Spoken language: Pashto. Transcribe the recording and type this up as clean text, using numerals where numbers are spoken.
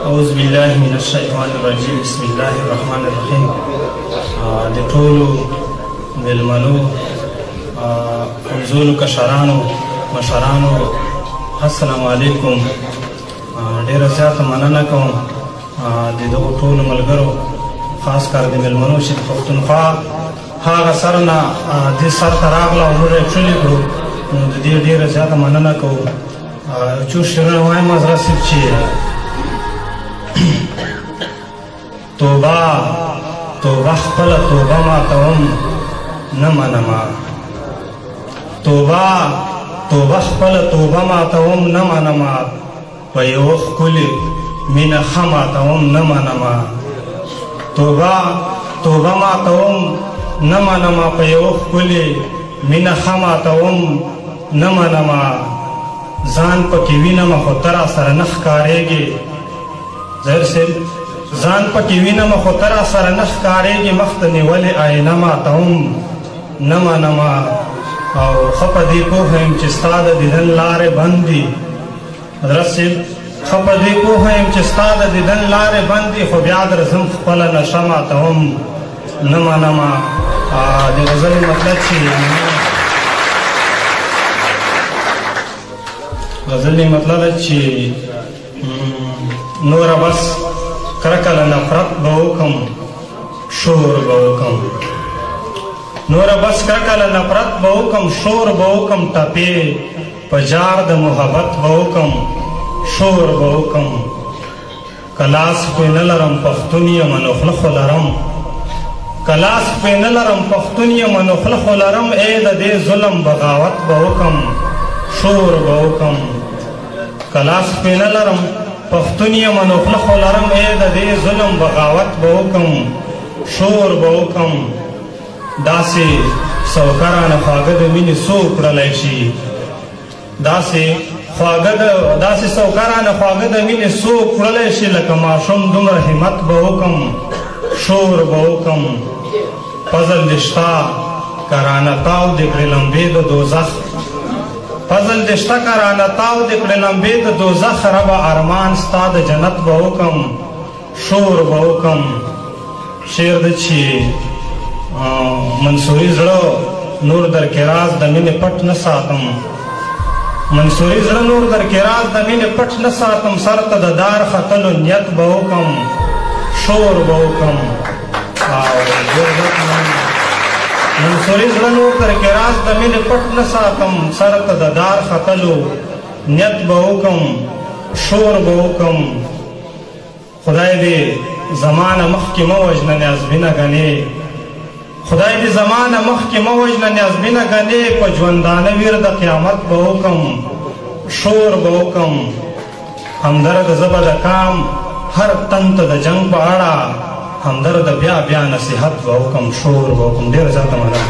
أعوذ بالله من الشيطان الرجيم بسم الله الرحمن الرحيم د ټولو مېلمنو حضور کشرانو مشرانو السلام علیکم. ډېره زیاته مننه کوم د دغو ټولو ملګرو خاص کار د مېلمنو چې د پښتونخوا هغه سر نه دې سر ته راغله او موږ یې ټولې کړو نو د دې ډېره زیاته مننه کوو. څو شعرونه وایم حضرت صاحب چې توبه توبه خپله توبه ماتوم نه منمه توبه توبه خپله توبه ماتوم نه منمه په یوه ښکلې مینه ښه ماتوم نه منمه توبه توبه ماتوم نه منمه په یوه ښکلې مینه ښه ماتوم نه منمه ځان پکې وینمه خو ته راسره نه ښکارېږې ظاهر صاحب ځان پکې وینمه خو ته راسره نه ښکارېږې مخ ته نیولې آینه ماتوم نه منمه او ښه په دې پوهه یم چې ستا د دیدن لارې بند دي حضرت صاحب ښه په دې پوهه یم چې ستا د دیدن لارې بند دي خو بیا درځم خپله نشه ماتوم نه منمه. د غزلې مطلب چې غزلې مطلب چې نوره بس کرکه له نفرت به وکم شور به وکم نوره بس کرکه له نفرت به وکم شور به وکم ټپې په جار د محبت به وکم شور به وکم کلاس پې نه لرم پښتون یم نو خوله خو لرم کلاس پې نه لرم پښتون یم نو خوله خو لرم ای د دې ظلم بغاوت به وکم شور به وکم کلاس پې نه لرم پښتون یم نو خوله خو لرم ای د دې ظلم بغاوت به وکم شور به وکم داسې سوکرانه خواږه د مینې څوک کړلی شي داسې سوکرانه خواږه د مینې څوک کړلی شي لکه ماشوم دومره همت به وکم شور به وکم فضل دې شته کرانه تاو دې کړې لمبې د دوزخ فضل دې شته کرانه تاو دې کړې لمبې د دوزخ ربه ارمان ستا د جنت به وکم شور به وکم. شعر د چې منصوري زړه نور در کې راز د مینې پټ نه ساتم منصوري زړه نور در کې راز د مینې پټ نه ساتم سر ته د دار ختلو نیت به وکم شور به وکم. منصوري زړه نور در کې راز د مینې پټ نه ساتم سر ته د دار ختلو نیت به وکم شور به وکم. خدای دې زمانه مخکې مه وژنه نیازبینه ګنې خدای دې زمانه مخکې مه وژنه نیازبینه ګنې په ژوندانه ویر د قیامت به وکم شور به وکم. همدرد زه به د کام هر تن ته د جنګ په اړه همدرد بیا بیا نصیحت به وکم شور به وکم. ډېره زیاته مننه.